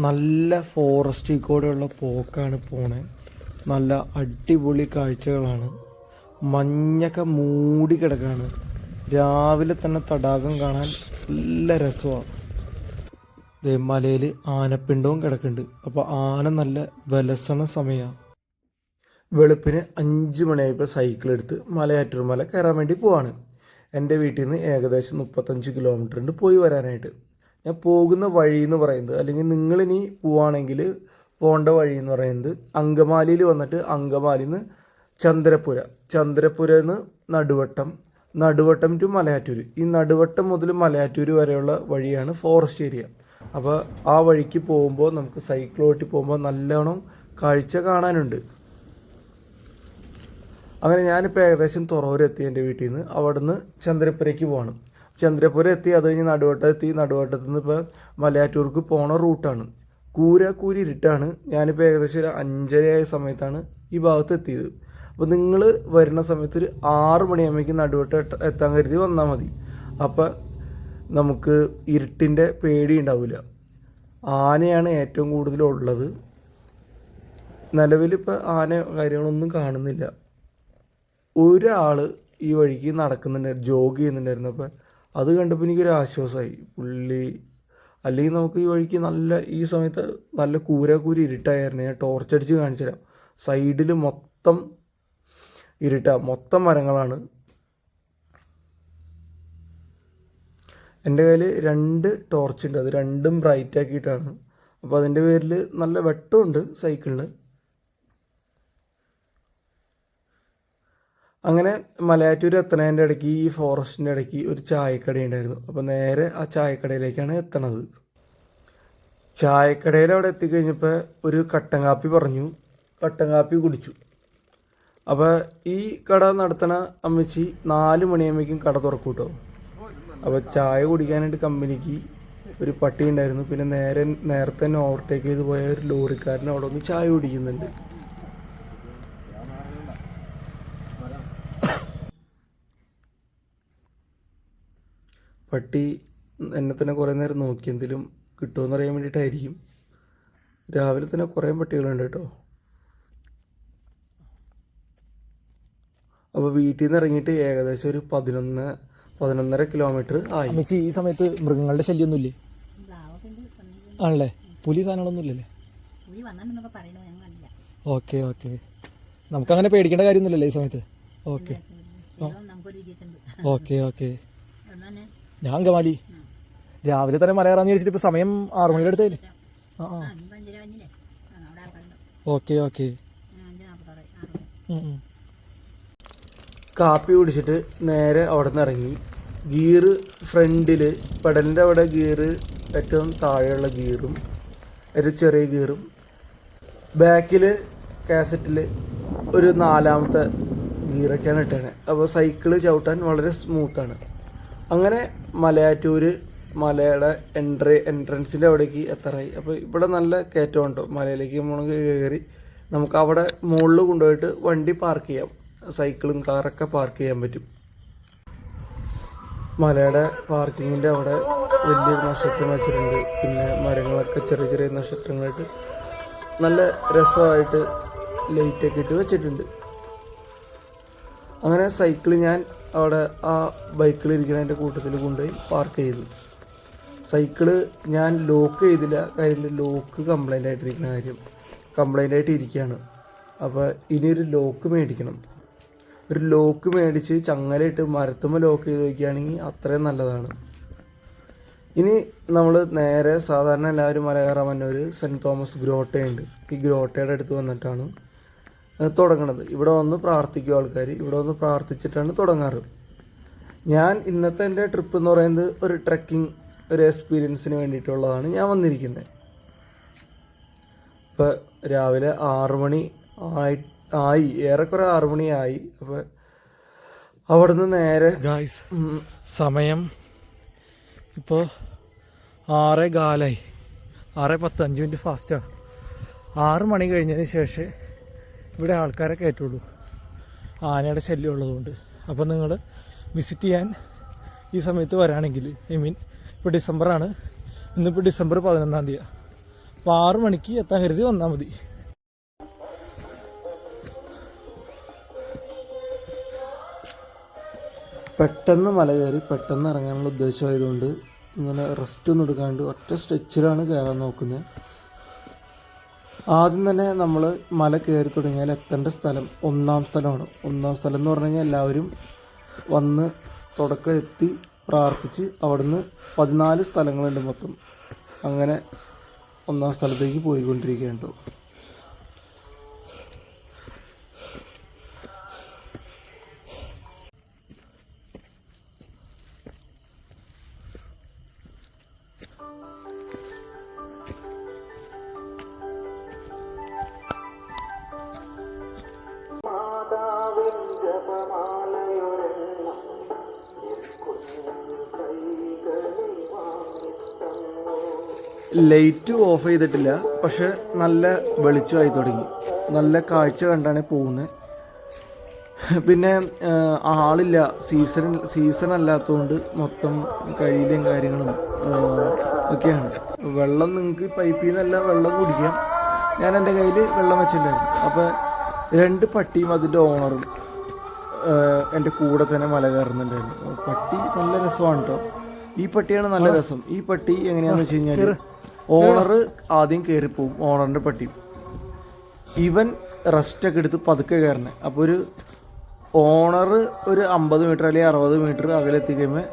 നല്ല ഫോറസ്റ്റിൽ കൂടെയുള്ള പോക്കാണ് പോണേ. നല്ല അടിപൊളി കാഴ്ചകളാണ്. മഞ്ഞൊക്കെ മൂടി കിടക്കാണ്. രാവിലെ തന്നെ തടാകം കാണാൻ നല്ല രസമാണ്. മലയിൽ ആനപ്പിണ്ടവും കിടക്കുന്നുണ്ട്. അപ്പോൾ ആന നല്ല വിലസണ സമയമാണ്. വെളുപ്പിന് 5 മണിയായപ്പോൾ സൈക്കിൾ എടുത്ത് മലയാറ്റൂർ മല കയറാൻ വേണ്ടി പോവാണ്. എൻ്റെ വീട്ടിൽ നിന്ന് ഏകദേശം 35 കിലോമീറ്റർ ഉണ്ട് പോയി വരാനായിട്ട്. ഞാൻ പോകുന്ന വഴി എന്ന് പറയുന്നത്, അല്ലെങ്കിൽ നിങ്ങളിനി പോവുകയാണെങ്കിൽ പോകേണ്ട വഴി എന്ന് പറയുന്നത്, അങ്കമാലിയിൽ വന്നിട്ട് അങ്കമാലിയിൽ നിന്ന് ചന്ദ്രപുരയിൽ നിന്ന് നടുവട്ടം ടു മലയാറ്റൂർ. ഈ നടുവട്ടം മുതൽ മലയാറ്റൂർ വരെയുള്ള വഴിയാണ് ഫോറസ്റ്റ് ഏരിയ. അപ്പോൾ ആ വഴിക്ക് പോകുമ്പോൾ നമുക്ക് സൈക്കിൾ ഓട്ടി പോകുമ്പോൾ നല്ലോണം കാഴ്ച കാണാനുണ്ട്. അങ്ങനെ ഞാനിപ്പോൾ ഏകദേശം തുറവൂർ എത്തി എൻ്റെ വീട്ടിൽ നിന്ന്. അവിടെ നിന്ന് ചന്ദ്രപുരയ്ക്ക് പോകണം. ചന്ദ്രപുരം എത്തി, അത് കഴിഞ്ഞ് നടുവട്ടത്ത് നിന്ന് ഇപ്പോൾ മലയാറ്റൂർക്ക് പോണ റൂട്ടാണ്. കൂരി ഇരുട്ടാണ്. ഞാനിപ്പോൾ ഏകദേശം ഒരു 5:30 സമയത്താണ് ഈ ഭാഗത്ത് എത്തിയത്. അപ്പോൾ നിങ്ങൾ വരുന്ന സമയത്ത് ഒരു 6 മണിയാകുമ്പോഴേക്കും നടുവട്ടം എത്താൻ കരുതി വന്നാൽ മതി. അപ്പോൾ നമുക്ക് ഇരുട്ടിൻ്റെ പേടി ഉണ്ടാവില്ല. ആനയാണ് ഏറ്റവും കൂടുതലുള്ളത്. നിലവിലിപ്പോൾ ആന കാര്യങ്ങളൊന്നും കാണുന്നില്ല. ഒരാൾ ഈ വഴിക്ക് നടക്കുന്നുണ്ടായിരുന്നു, ജോഗ് ചെയ്യുന്നുണ്ടായിരുന്നു. അപ്പോൾ അത് കണ്ടപ്പോൾ എനിക്കൊരു ആശ്വാസമായി. പുള്ളി അല്ലെങ്കിൽ നമുക്ക് ഈ വഴിക്ക് ഈ സമയത്ത് നല്ല കൂരി ഇരുട്ടായിരുന്നു. ഞാൻ ടോർച്ചടിച്ച് കാണിച്ചു തരാം. സൈഡിൽ മൊത്തം മൊത്തം മരങ്ങളാണ്. എൻ്റെ കയ്യിൽ 2 ടോർച്ചുണ്ട്. അത് രണ്ടും ബ്രൈറ്റ് ആക്കിയിട്ടാണ്. അപ്പോൾ അതിൻ്റെ പേരിൽ നല്ല വെട്ടമുണ്ട് സൈക്കിളിന്. അങ്ങനെ മലയാറ്റൂർ എത്തണതിൻ്റെ ഇടയ്ക്ക്, ഈ ഫോറസ്റ്റിൻ്റെ ഇടയ്ക്ക് ഒരു ചായക്കട ഉണ്ടായിരുന്നു. അപ്പോൾ നേരെ ആ ചായക്കടയിലേക്കാണ് എത്തണത്. ചായക്കടയിൽ അവിടെ എത്തിക്കഴിഞ്ഞപ്പോൾ ഒരു കട്ടൻ കാപ്പി പറഞ്ഞു. കട്ടൻ കാപ്പി കുടിച്ചു. അപ്പോൾ ഈ കട നടത്തണ അമ്മച്ചി 4 മണിയാകുമ്പോഴേക്കും കട തുറക്കും കേട്ടോ. അപ്പോൾ ചായ കുടിക്കാനായിട്ട് കമ്പനിക്ക് ഒരു പട്ടി ഉണ്ടായിരുന്നു. പിന്നെ നേരത്തെ തന്നെ ഓവർടേക്ക് ചെയ്ത് പോയ ഒരു ലോറിക്കാരൻ അവിടെ ഒന്ന് ചായ കുടിക്കുന്നുണ്ട്. പട്ടി എന്നെ തന്നെ കുറേ നേരം നോക്കി, എന്തെങ്കിലും കിട്ടുമെന്ന് അറിയാൻ വേണ്ടിയിട്ടായിരിക്കും. രാവിലെ തന്നെ കുറേ പട്ടികളുണ്ട് കേട്ടോ. അപ്പോൾ വീട്ടിൽ നിന്ന് ഇറങ്ങിയിട്ട് ഏകദേശം ഒരു 11-11.5 കിലോമീറ്റർ ആയി. അമ്മച്ചി, ഈ സമയത്ത് മൃഗങ്ങളുടെ ശല്യമൊന്നുമില്ലേ? ആണല്ലേ? പുലി സാധനങ്ങളൊന്നും ഇല്ലല്ലേ? Okay okay. നമുക്കങ്ങനെ പേടിക്കേണ്ട കാര്യമൊന്നുമില്ലല്ലേ ഈ സമയത്ത്? Okay okay okay. ഞാൻ അങ്കമാലി. രാവിലെ തന്നെ മല കയറാന്ന് വിചാരിച്ചിട്ട് ഇപ്പോൾ സമയം 6 മണിയുടെ അടുത്തല്ലേ? Okay okay. കാപ്പി കുടിച്ചിട്ട് നേരെ അവിടെ നിന്ന് ഇറങ്ങി. ഗിയറ് ഫ്രണ്ടിൽ, പെഡലിൻ്റെ അവിടെ ഗിയറ് ഏറ്റവും താഴെയുള്ള ഗിയറും ഒരു ചെറിയ ഗിയറും, ബാക്കിൽ കാസറ്റിൽ ഒരു 4ാമത്തെ ഗിയറൊക്കെയാണ് ഇട്ടത്. അപ്പോൾ സൈക്കിള് ചവിട്ടാൻ വളരെ സ്മൂത്താണ്. അങ്ങനെ മലയാറ്റൂർ മലയുടെ എൻട്രൻസിൻ്റെ അവിടേക്ക് എത്താറായി. അപ്പോൾ ഇവിടെ നല്ല കയറ്റം ഉണ്ടോ, മലയിലേക്ക് നമ്മൾ കയറി നമുക്ക് അവിടെ മുകളിൽ കൊണ്ടുപോയിട്ട് വണ്ടി പാർക്ക് ചെയ്യാം. സൈക്കിളും കാറൊക്കെ പാർക്ക് ചെയ്യാൻ പറ്റും. മലയുടെ പാർക്കിങ്ങിൻ്റെ അവിടെ വലിയൊരു നക്ഷത്രം വെച്ചിട്ടുണ്ട്. പിന്നെ മരങ്ങളൊക്കെ ചെറിയ ചെറിയ നക്ഷത്രങ്ങളായിട്ട് നല്ല രസമായിട്ട് ലൈറ്റൊക്കെ ഇട്ട് വെച്ചിട്ടുണ്ട്. അങ്ങനെ സൈക്കിൾ ഞാൻ അവിടെ ആ ബൈക്കിലിരിക്കുന്നതിൻ്റെ കൂട്ടത്തിൽ കൊണ്ടുപോയി പാർക്ക് ചെയ്തു. സൈക്കിള് ഞാൻ ലോക്ക് ചെയ്തില്ല. കാര്യം ലോക്ക് കംപ്ലൈൻ്റ് ആയിട്ട് ഇരിക്കുകയാണ്. അപ്പോൾ ഇനിയൊരു ലോക്ക് മേടിക്കണം. ഒരു ലോക്ക് മേടിച്ച് ചങ്ങലയിട്ട് മരത്തുമ്പോൾ ലോക്ക് ചെയ്ത് വയ്ക്കുകയാണെങ്കിൽ അത്രയും നല്ലതാണ്. ഇനി നമ്മൾ നേരെ സാധാരണ എല്ലാവരും മല കയറാൻ വന്ന ഒരു സെൻറ്റ് തോമസ് ഗ്രോട്ടയുണ്ട്. ഈ ഗ്രോട്ടയുടെ അടുത്ത് വന്നിട്ടാണ് തുടങ്ങണത്. ഇവിടെ വന്ന് പ്രാർത്ഥിക്കും ആൾക്കാർ. ഇവിടെ വന്ന് പ്രാർത്ഥിച്ചിട്ടാണ് തുടങ്ങാറ്. ഞാൻ ഇന്നത്തെ എൻ്റെ ട്രിപ്പ് എന്ന് പറയുന്നത് ഒരു ട്രെക്കിംഗ്, ഒരു എക്സ്പീരിയൻസിന് വേണ്ടിയിട്ടുള്ളതാണ് ഞാൻ വന്നിരിക്കുന്നത്. ഇപ്പോൾ രാവിലെ 6 മണി ആയി, ഏറെക്കുറെ 6 മണിയായി. അപ്പോൾ അവിടെ നിന്ന് നേരെ സമയം ഇപ്പോൾ 6:15, 6:10, 5 മിനിറ്റ് ഫാസ്റ്റാണ്. 6 മണി കഴിഞ്ഞതിന് ശേഷം ഇവിടെ ആൾക്കാരെ കയറ്റുള്ളൂ, ആനയുടെ ശല്യം ഉള്ളതുകൊണ്ട്. അപ്പോൾ നിങ്ങൾ വിസിറ്റ് ചെയ്യാൻ ഈ സമയത്ത് വരാണെങ്കിൽ, ഇപ്പോൾ ഡിസംബറാണ്. ഇന്നിപ്പോൾ ഡിസംബർ 11-ാം തീയതി. അപ്പോൾ 6 മണിക്ക് എത്താൻ കരുതി വന്നാൽ മതി. പെട്ടെന്ന് മല കയറി പെട്ടെന്ന് ഇറങ്ങാനുള്ള ഉദ്ദേശമായതുകൊണ്ട് ഇങ്ങനെ റെസ്റ്റ് ഒന്നും എടുക്കാണ്ട് ഒറ്റ സ്ട്രെച്ചിലാണ് കയറാൻ നോക്കുന്നത്. ആദ്യം തന്നെ നമ്മൾ മല കയറി തുടങ്ങിയാൽ എത്തേണ്ട സ്ഥലം 1-ാം സ്ഥലമാണ്. 1-ാം സ്ഥലം എന്ന് പറഞ്ഞു കഴിഞ്ഞാൽ എല്ലാവരും വന്ന് തുടക്കം എത്തി പ്രാർത്ഥിച്ച് അവിടുന്ന് 14 സ്ഥലങ്ങളുണ്ട് മൊത്തം. അങ്ങനെ 1-ാം സ്ഥലത്തേക്ക് പോയിക്കൊണ്ടിരിക്കുകയുണ്ടോ. ലൈറ്റ് ഓഫ് ചെയ്തിട്ടില്ല, പക്ഷെ നല്ല വെളിച്ചമായി തുടങ്ങി. നല്ല കാഴ്ച കണ്ടാണ് പോകുന്നത്. പിന്നെ ആളില്ല, സീസൺ അല്ലാത്തതുകൊണ്ട് മൊത്തം കരിയിലും കാര്യങ്ങളും ഒക്കെയാണ്. വെള്ളം നിങ്ങൾക്ക് പൈപ്പിൽ നിന്നല്ല വെള്ളം കുടിക്കാം. ഞാൻ എൻ്റെ കയ്യിൽ വെള്ളം വെച്ചിട്ടുണ്ടായിരുന്നു. അപ്പോൾ 2 പട്ടിയും അതിൻ്റെ ഓണറും എൻ്റെ കൂടെ തന്നെ മല കയറുന്നുണ്ടായിരുന്നു. പട്ടി നല്ല രസമാണ് കേട്ടോ. ഈ പട്ടിയാണ് നല്ല രസം. ഈ പട്ടി എങ്ങനെയാണെന്ന് വെച്ച് കഴിഞ്ഞാൽ ഓണർ ആദ്യം കയറിപ്പോവും, ഓണറിൻ്റെ പട്ടി. ഇവൻ റെസ്റ്റൊക്കെ എടുത്ത് പതുക്കെ കയറണേ. അപ്പോൾ ഒരു ഓണർ ഒരു 50 മീറ്റർ അല്ലെങ്കിൽ 60 മീറ്റർ അകലെത്തി കഴിയുമ്പോൾ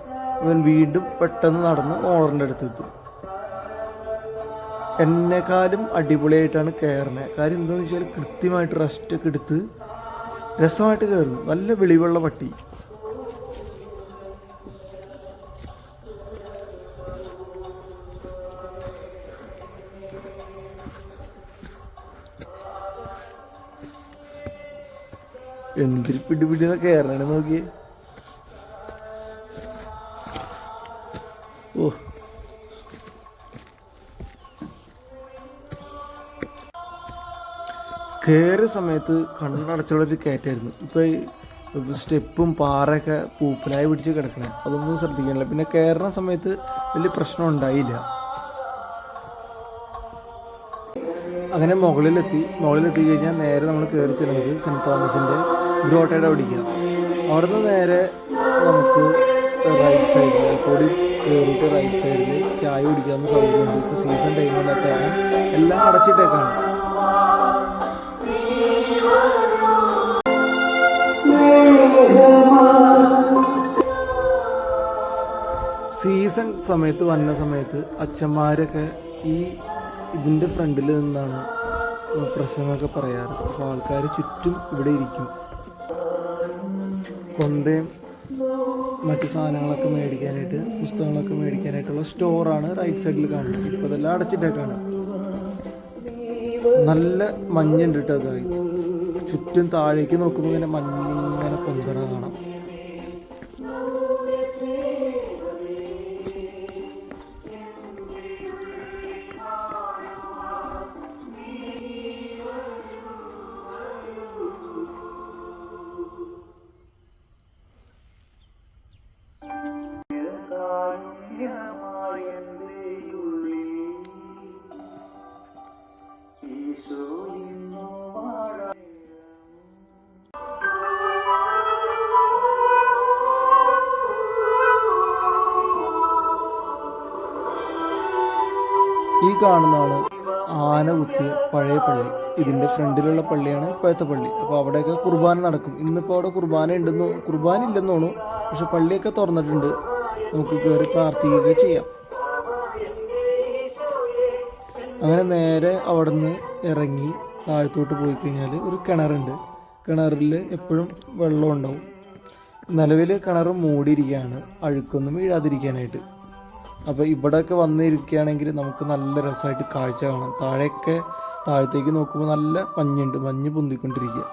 ഇവൻ വീണ്ടും പെട്ടെന്ന് നടന്ന് ഓണറിൻ്റെ അടുത്ത് എത്തും. എന്നെക്കാളും അടിപൊളിയായിട്ടാണ് കയറുന്നത്. കാര്യം എന്താണെന്ന് വെച്ചാൽ കൃത്യമായിട്ട് റെസ്റ്റൊക്കെ എടുത്ത് രസമായിട്ട് കയറുന്നു. നല്ല വെളിവുള്ള പട്ടി. എന്തൊരു പിടിപിടിന്ന് കയറണ നോക്കിയേ. ഓ, കയറിയ സമയത്ത് കണ്ണടച്ചുള്ളൊരു കയറ്റായിരുന്നു. ഇപ്പോൾ സ്റ്റെപ്പും പാറയൊക്കെ പൂപ്പലായി പിടിച്ച് കിടക്കണേ, അതൊന്നും ശ്രദ്ധിക്കാനില്ല. പിന്നെ കയറുന്ന സമയത്ത് വലിയ പ്രശ്നം ഉണ്ടായില്ല. അങ്ങനെ മുകളിലെത്തി കഴിഞ്ഞാൽ നേരെ നമ്മൾ കയറി ചെല്ലുന്നത് സെൻറ്റ് തോമസിൻ്റെ ഗ്രോട്ടയുടെ അവിടേക്കാണ്. അവിടെ നിന്ന് നേരെ നമുക്ക് റൈറ്റ് സൈഡിൽ കൂടി കയറിയിട്ട് റൈറ്റ് സൈഡിൽ ചായ കുടിക്കാവുന്ന സൗകര്യമുണ്ട്. ഇപ്പോൾ സീസൺ ടൈമില്ലാത്ത കാരണം എല്ലാം അടച്ചിട്ടേക്കാണ്. സീസൺ സമയത്ത് വന്ന സമയത്ത് അച്ഛന്മാരൊക്കെ ഇതിൻ്റെ ഫ്രണ്ടിൽ നിന്നാണ് പ്രസംഗമൊക്കെ പറയാറ്. അപ്പോൾ ആൾക്കാർ ചുറ്റും ഇവിടെ ഇരിക്കും. കൊന്തയും മറ്റു സാധനങ്ങളൊക്കെ മേടിക്കാനായിട്ട്, പുസ്തകങ്ങളൊക്കെ മേടിക്കാനായിട്ടുള്ള സ്റ്റോറാണ് റൈറ്റ് സൈഡിൽ കാണുന്നത്. ഇപ്പോൾ അതെല്ലാം അടച്ചിട്ടേക്കാണ്. നല്ല മഞ്ഞുണ്ട് കേട്ടോ ഗൈസ്. ചുറ്റും താഴേക്ക് നോക്കുമ്പോൾ ഇങ്ങനെ മഞ്ഞിങ്ങനെ പൊന്തണ കാണാം. ഈ കാണുന്നതാണ് ആന കുത്തിയ പഴയ പള്ളി. ഇതിൻ്റെ ഫ്രണ്ടിലുള്ള പള്ളിയാണ് ഇപ്പോഴത്തെ പള്ളി. അപ്പോൾ അവിടെയൊക്കെ കുർബാന നടക്കും. ഇന്നിപ്പോൾ അവിടെ കുർബാന ഇല്ലെന്ന് തോന്നുന്നു. പക്ഷെ പള്ളിയൊക്കെ തുറന്നിട്ടുണ്ട്. നമുക്ക് കയറി പ്രാർത്ഥിക്കുകയൊക്കെ ചെയ്യാം. അങ്ങനെ നേരെ അവിടെ നിന്ന് ഇറങ്ങി താഴത്തോട്ട് പോയി കഴിഞ്ഞാൽ ഒരു കിണറുണ്ട്. കിണറിൽ എപ്പോഴും വെള്ളം ഉണ്ടാവും. നിലവിൽ കിണർ മൂടിയിരിക്കുകയാണ്, അഴുക്കൊന്നും വീഴാതിരിക്കാനായിട്ട്. അപ്പോൾ ഇവിടെയൊക്കെ വന്നിരിക്കുകയാണെങ്കിൽ നമുക്ക് നല്ല രസമായിട്ട് കാഴ്ച കാണാം. താഴത്തേക്ക് നോക്കുമ്പോൾ നല്ല മഞ്ഞുണ്ട്, മഞ്ഞ് പൊന്തിക്കൊണ്ടിരിക്കുക.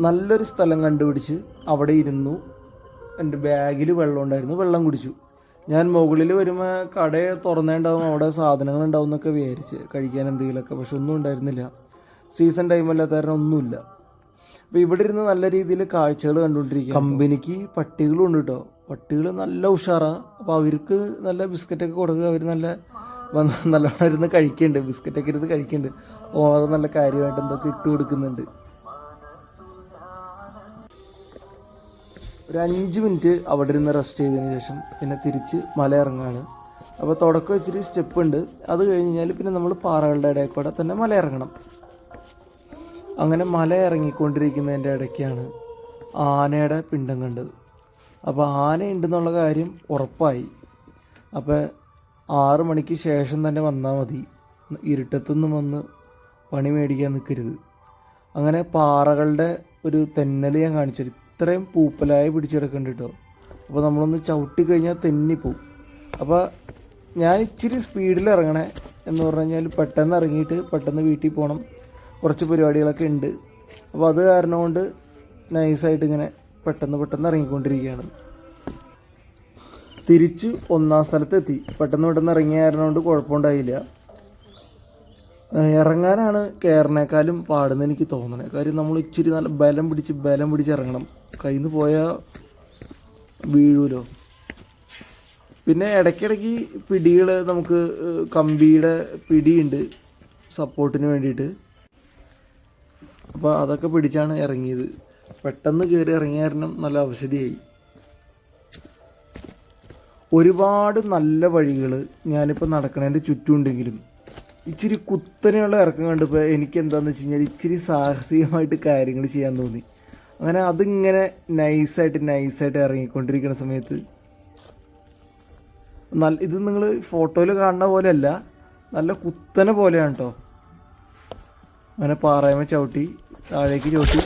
നല്ലൊരു സ്ഥലം കണ്ടുപിടിച്ച് അവിടെ ഇരുന്നു. എൻ്റെ ബാഗിൽ വെള്ളം ഉണ്ടായിരുന്നു, വെള്ളം കുടിച്ചു. ഞാൻ മുകളിൽ വരുമ്പോൾ കട തുറന്നേണ്ടാവും, അവിടെ സാധനങ്ങൾ ഉണ്ടാവും എന്നൊക്കെ വിചാരിച്ച് കഴിക്കാൻ എന്തെങ്കിലുമൊക്കെ. പക്ഷെ ഒന്നും ഉണ്ടായിരുന്നില്ല. സീസൺ ടൈമല്ലാത്ത കാരണം ഒന്നുമില്ല. അപ്പോൾ ഇവിടെ ഇരുന്ന് നല്ല രീതിയിൽ കാഴ്ചകൾ കണ്ടുകൊണ്ടിരിക്കുക. കമ്പനിക്ക് പട്ടികളും ഉണ്ട് കേട്ടോ. പട്ടികൾ നല്ല ഉഷാറാണ്. അപ്പോൾ അവർക്ക് നല്ല ബിസ്ക്കറ്റൊക്കെ കൊടുക്കുക. അവർ നല്ലോണം ഇരുന്ന് കഴിക്കുന്നുണ്ട്, ബിസ്ക്കറ്റൊക്കെ ഇരുന്ന് കഴിക്കുന്നുണ്ട്. അത് നല്ല കാര്യമായിട്ട് എന്തൊക്കെ ഇട്ട് കൊടുക്കുന്നുണ്ട്. ഒരു 5 മിനിറ്റ് അവിടെ ഇരുന്ന് റെസ്റ്റ് ചെയ്തതിന് ശേഷം പിന്നെ തിരിച്ച് മല ഇറങ്ങാണ്. അപ്പോൾ തുടക്കം ഇച്ചിരി സ്റ്റെപ്പ് ഉണ്ട്. അത് കഴിഞ്ഞ് കഴിഞ്ഞാൽ പിന്നെ നമ്മൾ പാറകളുടെ ഇടയിൽ കൂടെ തന്നെ മല ഇറങ്ങണം. അങ്ങനെ മല ഇറങ്ങിക്കൊണ്ടിരിക്കുന്നതിൻ്റെ ഇടയ്ക്കാണ് ആനയുടെ പിണ്ടം കണ്ടത്. അപ്പോൾ ആന ഉണ്ടെന്നുള്ള കാര്യം ഉറപ്പായി. അപ്പോൾ 6 മണിക്ക് ശേഷം തന്നെ വന്നാൽ മതി, ഇരുട്ടത്തുനിന്ന് വന്ന് പണി മേടിക്കാൻ നിൽക്കരുത്. അങ്ങനെ പാറകളുടെ ഒരു തെന്നൽ ഞാൻ കാണിച്ചു. ഇത്രയും പൂപ്പലായി പിടിച്ചെടുക്കുന്നുണ്ട് കേട്ടോ. അപ്പോൾ നമ്മളൊന്ന് ചവിട്ടി കഴിഞ്ഞാൽ തെന്നിപ്പോവും. അപ്പോൾ ഞാൻ ഇച്ചിരി സ്പീഡിൽ ഇറങ്ങണേ എന്ന് പറഞ്ഞു കഴിഞ്ഞാൽ പെട്ടെന്ന് ഇറങ്ങിയിട്ട് പെട്ടെന്ന് വീട്ടിൽ പോകണം, കുറച്ച് പരിപാടികളൊക്കെ ഉണ്ട്. അപ്പോൾ അത് കാരണം കൊണ്ട് നൈസായിട്ട് ഇങ്ങനെ പെട്ടെന്ന് ഇറങ്ങിക്കൊണ്ടിരിക്കുകയാണ്. തിരിച്ച് 1-ാം സ്ഥലത്തെത്തി. പെട്ടെന്ന് ഇറങ്ങിയ കാരണം കൊണ്ട് കുഴപ്പമുണ്ടായില്ല. ഇറങ്ങാനാണ് കയറിനേക്കാളും പാടുന്ന എനിക്ക് തോന്നണേ. കാര്യം നമ്മൾ ഇച്ചിരി നല്ല ബലം പിടിച്ച് ഇറങ്ങണം. കയ്യിൽ നിന്ന് പോയാൽ വീഴൂലോ. പിന്നെ ഇടയ്ക്കിടയ്ക്ക് പിടികൾ, നമുക്ക് കമ്പിയുടെ പിടിയുണ്ട് സപ്പോർട്ടിന് വേണ്ടിയിട്ട്. അപ്പോൾ അതൊക്കെ പിടിച്ചാണ് ഇറങ്ങിയത്. പെട്ടെന്ന് കയറി ഇറങ്ങിയ കാരണം നല്ല അവശതയായി. ഒരുപാട് നല്ല വഴികൾ ഞാനിപ്പോൾ നടക്കണതിൻ്റെ ചുറ്റുമുണ്ടെങ്കിലും ഇച്ചിരി കുത്തനെയുള്ള ഇറക്കം കണ്ടപ്പോൾ എനിക്ക് എന്താണെന്ന് വെച്ച് കഴിഞ്ഞാൽ ഇച്ചിരി സാഹസികമായിട്ട് കാര്യങ്ങൾ ചെയ്യാൻ തോന്നി. അങ്ങനെ അതിങ്ങനെ നൈസായിട്ട് ഇറങ്ങിക്കൊണ്ടിരിക്കുന്ന സമയത്ത് ഇത് നിങ്ങൾ ഫോട്ടോയിൽ കാണുന്ന പോലെയല്ല, നല്ല കുത്തനെ പോലെയാണ് കേട്ടോ. അങ്ങനെ പാറയമ ചവിട്ടി താഴേക്ക് ചവിട്ടി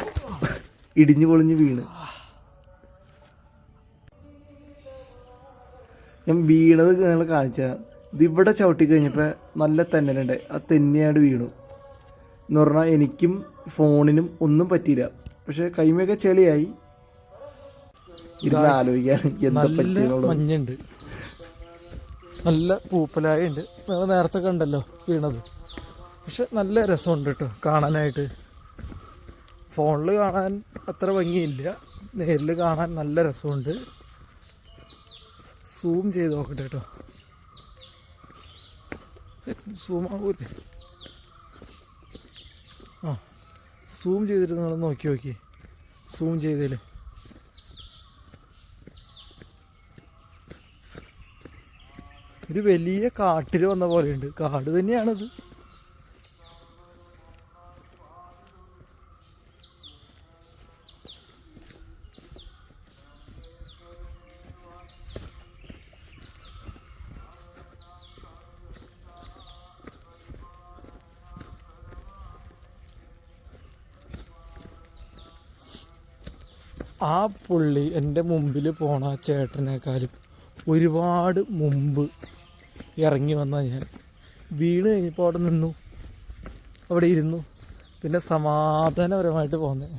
ഇടിഞ്ഞു പൊളിഞ്ഞ് വീണ്. ഞാൻ വീണത് നിങ്ങൾ കാണിച്ചാൽ ഇതിവിടെ ചവിട്ടി കഴിഞ്ഞപ്പോൾ നല്ല തെന്നലുണ്ട്. ആ തെന്നിയാണ്ട് വീണു എന്ന് പറഞ്ഞാൽ എനിക്കും ഫോണിനും ഒന്നും പറ്റിയില്ല. പക്ഷെ കൈമയൊക്കെ ചെളിയായി. ഇരുന്ന് ആലോചിക്കാണ് എന്താ പറ്റിയെന്നുള്ളത്. മഞ്ഞുണ്ട്, നല്ല പൂപ്പലായുണ്ട്. നിങ്ങൾ നേരത്തെ കണ്ടല്ലോ വീണത്. പക്ഷെ നല്ല രസമുണ്ട് കേട്ടോ കാണാനായിട്ട്. ഫോണിൽ കാണാൻ അത്ര ഭംഗിയില്ല, നേരിൽ കാണാൻ നല്ല രസമുണ്ട്. സൂം ചെയ്ത് നോക്കട്ടെ കേട്ടോ. സൂം ആകൂല്ലേ? സൂം ചെയ്തിട്ട് നിങ്ങൾ നോക്കി സൂം ചെയ്തേല് ഒരു വലിയ കാട്ടിൽ വന്ന പോലെയുണ്ട്. കാട് തന്നെയാണത്. ആ പുള്ളി എൻ്റെ മുമ്പിൽ പോണ ചേട്ടനേക്കാളും ഒരുപാട് മുമ്പ് ഇറങ്ങി വന്ന ഞാൻ വീണ് കഴിഞ്ഞപ്പോൾ അവിടെ നിന്നു, അവിടെ ഇരുന്നു. പിന്നെ സമാധാനപരമായിട്ട് പോന്നെ.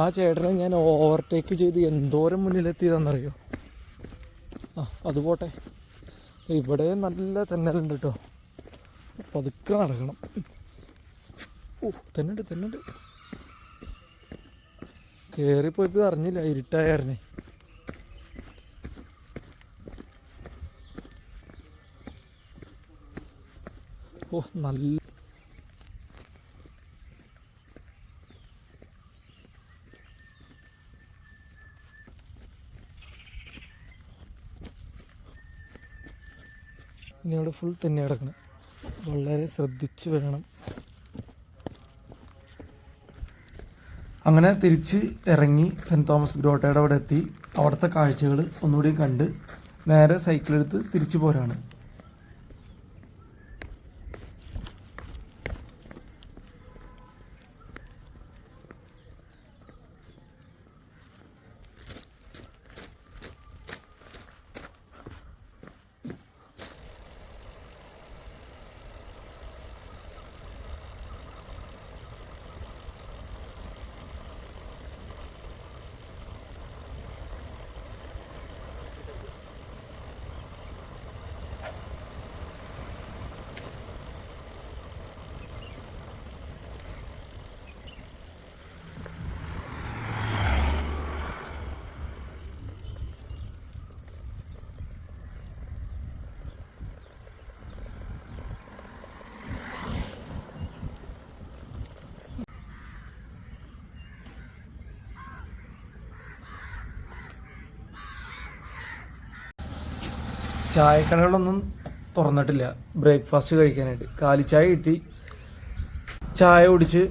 ആ ചേട്ടനെ ഞാൻ ഓവർടേക്ക് ചെയ്ത് എന്തോരം മുന്നിലെത്തിയതെന്നറിയോ? അത് പോട്ടെ. ഇവിടെ നല്ല തെന്നലുണ്ട് കേട്ടോ. പതുക്കെ നടക്കണം. തെന്നുണ്ട്. കയറിപ്പോയപ്പോൾ അറിഞ്ഞില്ല, ഇരുട്ടായായിരുന്നേ. നല്ല ഇനി അവിടെ ഫുൾ തന്നെ കിടക്കണം. വളരെ ശ്രദ്ധിച്ച് വേണം. അങ്ങനെ തിരിച്ച് ഇറങ്ങി സെൻറ്റ് തോമസ് ഗ്രോട്ടയുടെ അവിടെ എത്തി. അവിടുത്തെ കാഴ്ചകൾ ഒന്നുകൂടി കണ്ട് നേരെ സൈക്കിളെടുത്ത് തിരിച്ചു പോരാണ്. ചായക്കടകളൊന്നും തുറന്നിട്ടില്ല ബ്രേക്ക്ഫാസ്റ്റ് കഴിക്കാനായിട്ട്. കാലിച്ചായ കിട്ടി, ചായ കുടിച്ച്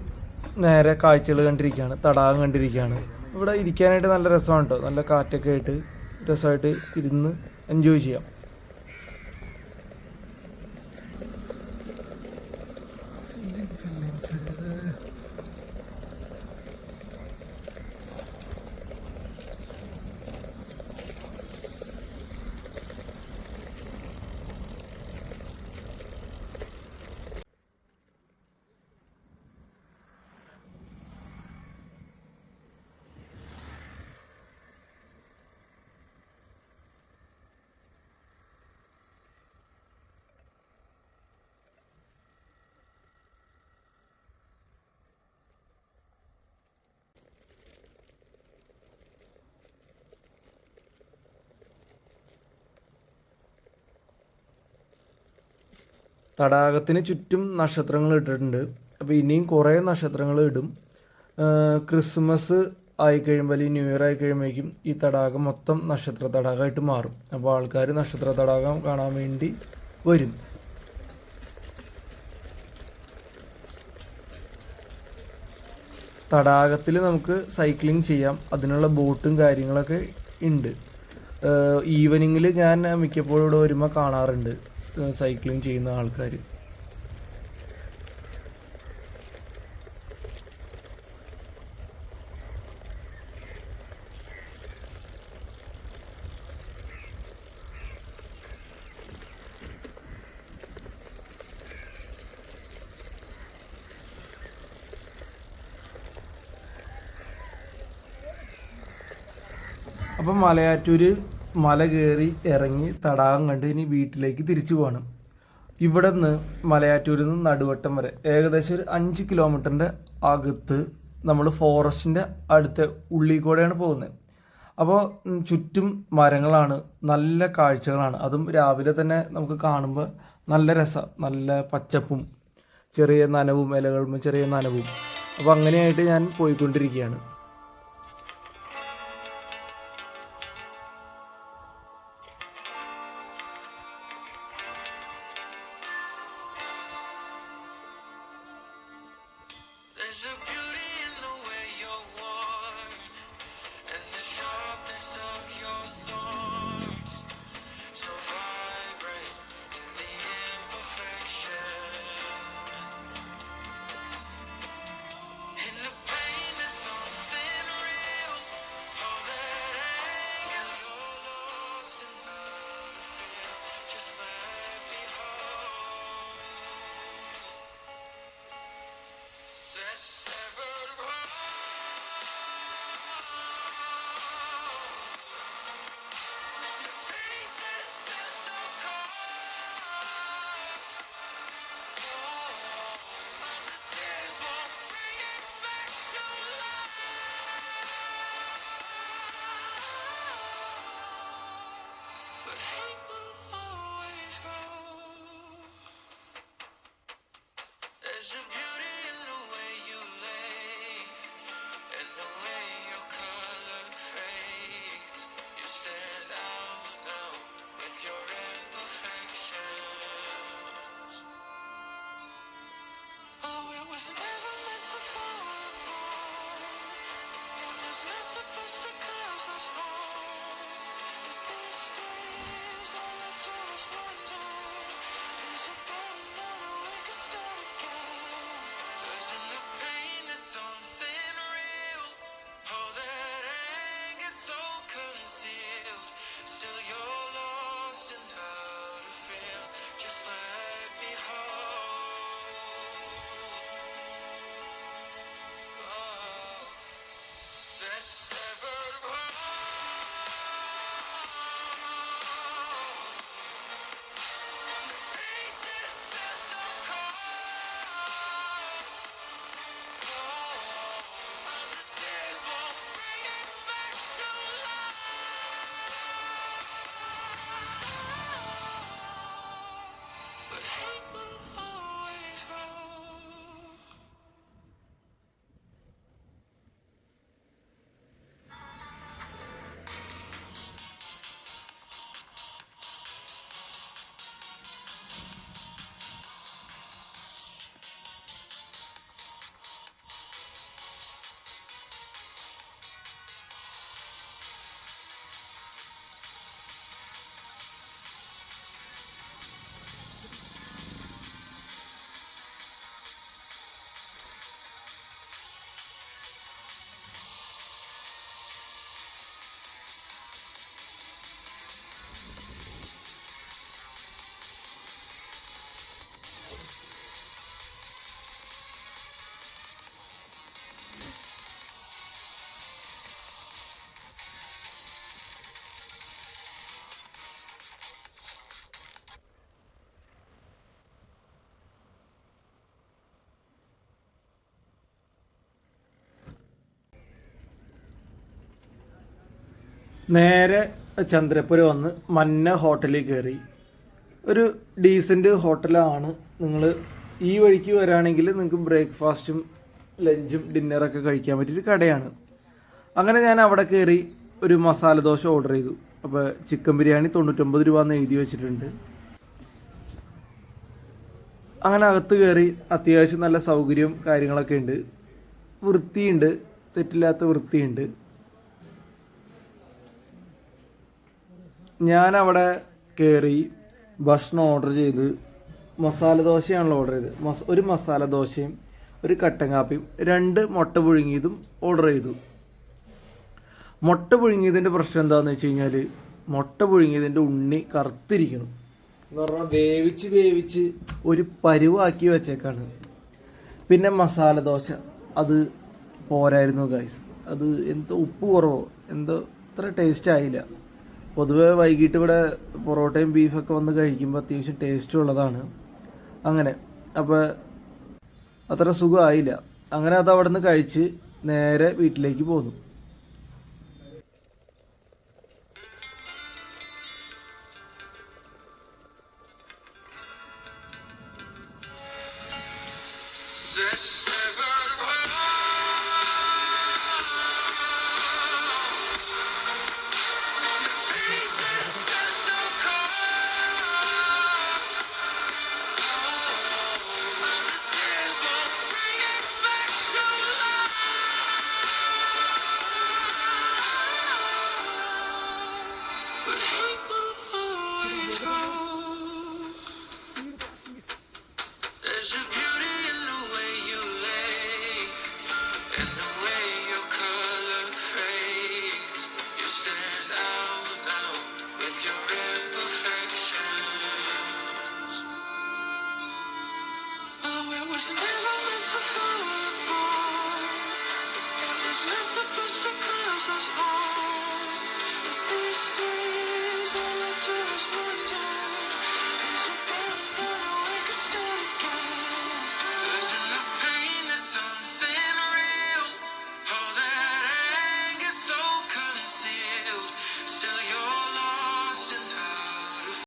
നേരെ കാഴ്ചകൾ കണ്ടിരിക്കുകയാണ്, തടാകം കണ്ടിരിക്കുകയാണ്. ഇവിടെ ഇരിക്കാനായിട്ട് നല്ല രസമാണ് കേട്ടോ. നല്ല കാറ്റൊക്കെ ആയിട്ട് രസമായിട്ട് ഇരുന്ന് എൻജോയ് ചെയ്യാം. തടാകത്തിന് ചുറ്റും നക്ഷത്രങ്ങൾ ഇട്ടിട്ടുണ്ട്. അപ്പോൾ ഇനിയും കുറേ നക്ഷത്രങ്ങൾ ഇടും. ക്രിസ്മസ് ആയിക്കഴിയുമ്പോൾ അല്ലെങ്കിൽ ന്യൂ ഇയർ ആയി കഴിയുമ്പോഴേക്കും ഈ തടാകം മൊത്തം നക്ഷത്ര തടാകമായിട്ട് മാറും. അപ്പോൾ ആൾക്കാർ നക്ഷത്ര തടാകം കാണാൻ വേണ്ടി വരും. തടാകത്തിൽ നമുക്ക് സൈക്ലിംഗ് ചെയ്യാം, അതിനുള്ള ബോട്ടും കാര്യങ്ങളൊക്കെ ഉണ്ട്. ഈവനിങ്ങിൽ ഞാൻ മിക്കപ്പോഴും ഇവിടെ വരുമ്പോൾ കാണാറുണ്ട് സൈക്ലിംഗ് ചെയ്യുന്ന ആൾക്കാർ. അപ്പം മലയാറ്റൂർ മല കയറി ഇറങ്ങി തടാകം കണ്ട് ഇനി വീട്ടിലേക്ക് തിരിച്ചു പോകണം. ഇവിടെ നിന്ന് മലയാറ്റൂരിൽ നിന്ന് നടുവട്ടം വരെ ഏകദേശം ഒരു 5 കിലോമീറ്ററിൻ്റെ അകത്ത് നമ്മൾ ഫോറസ്റ്റിൻ്റെ അടുത്ത ഉള്ളിൽ കൂടെയാണ് പോകുന്നത്. അപ്പോൾ ചുറ്റും മരങ്ങളാണ്, നല്ല കാഴ്ചകളാണ്. അതും രാവിലെ തന്നെ നമുക്ക് കാണുമ്പോൾ നല്ല രസം, നല്ല പച്ചപ്പും ചെറിയ നനവും, ഇലകളും ചെറിയ നനവും. അപ്പോൾ അങ്ങനെയായിട്ട് ഞാൻ പോയിക്കൊണ്ടിരിക്കുകയാണ്. There's a beauty in the way you're warm and the sharpness of your thorns, so vibrant in the imperfections. In the pain there's something real, all that anger's you're lost in how to feel. Just let me hold that severed heart. The pieces feel so cold. All the tears won't bring it back to life. But hate will always grow. There's a beauty in the way you lay and the way your color fades. You stand out now with your imperfections. Oh, it was never meant to fall apart. It was not supposed to cause us harm. But these days, all I do is wonder, is about another we could start again. 'Cause in the pain there's something real, all that anger so concealed. Still you're lost in how to feel. Just let me hold. Oh, that severed heart. The pieces fell നേരെ ചന്ദ്രപ്പുരം വന്ന് മന്ന ഹോട്ടലിൽ കയറി. ഒരു decent ഹോട്ടലാണ്. നിങ്ങൾ ഈ വഴിക്ക് വരാണെങ്കിൽ നിങ്ങൾക്ക് ബ്രേക്ക്ഫാസ്റ്റും ലഞ്ചും ഡിന്നറൊക്കെ കഴിക്കാൻ പറ്റിയൊരു കടയാണ്. അങ്ങനെ ഞാൻ അവിടെ കയറി ഒരു മസാല ദോശ ഓർഡർ ചെയ്തു. അപ്പോൾ ചിക്കൻ ബിരിയാണി 99 രൂപ എന്ന് എഴുതി വെച്ചിട്ടുണ്ട്. അങ്ങനെ അകത്ത് കയറി അത്യാവശ്യം നല്ല സൗകര്യവും കാര്യങ്ങളൊക്കെ ഉണ്ട്. വൃത്തിയുണ്ട്, തെറ്റില്ലാത്ത വൃത്തിയുണ്ട്. ഞാനവിടെ കയറി ഭക്ഷണം ഓർഡർ ചെയ്ത് മസാല ദോശയാണല്ലോ ഓർഡർ ചെയ്തത്. ഒരു മസാല ദോശയും ഒരു കട്ടൻ കാപ്പിയും 2 മുട്ട പുഴുങ്ങിയതും ഓർഡർ ചെയ്തു. മുട്ട പുഴുങ്ങിയതിൻ്റെ പ്രശ്നം എന്താണെന്ന് വെച്ച് കഴിഞ്ഞാൽ മുട്ട പുഴുങ്ങിയതിൻ്റെ ഉണ്ണി കറുത്തിരിക്കണം എന്ന് പറഞ്ഞാൽ വേവിച്ച് ഒരു പരുവാക്കി വെച്ചേക്കാണ്. പിന്നെ മസാല ദോശ അത് പോരായിരുന്നു ഗൈസ്. അത് എന്തോ ഉപ്പ് കുറവോ എന്തോ അത്ര ടേസ്റ്റ് ആയില്ല. പൊതുവെ വൈകിട്ട് ഇവിടെ പൊറോട്ടയും ബീഫൊക്കെ വന്ന് കഴിക്കുമ്പോൾ അത്യാവശ്യം ടേസ്റ്റ് ഉള്ളതാണ്. അങ്ങനെ അപ്പോൾ അത്ര സുഖമായില്ല. അങ്ങനെ അത് അവിടെ നിന്ന് കഴിച്ച് നേരെ വീട്ടിലേക്ക് പോന്നു. There's a beauty in the way you lay, and the way your color fades. You stand out now with your imperfections. Oh, it was never meant to fall apart. It was not supposed to cause us harm. But these days, all I do is wonder. Is it better now that we can start again? There's enough pain, there's something real. All that anger so concealed. Still, you're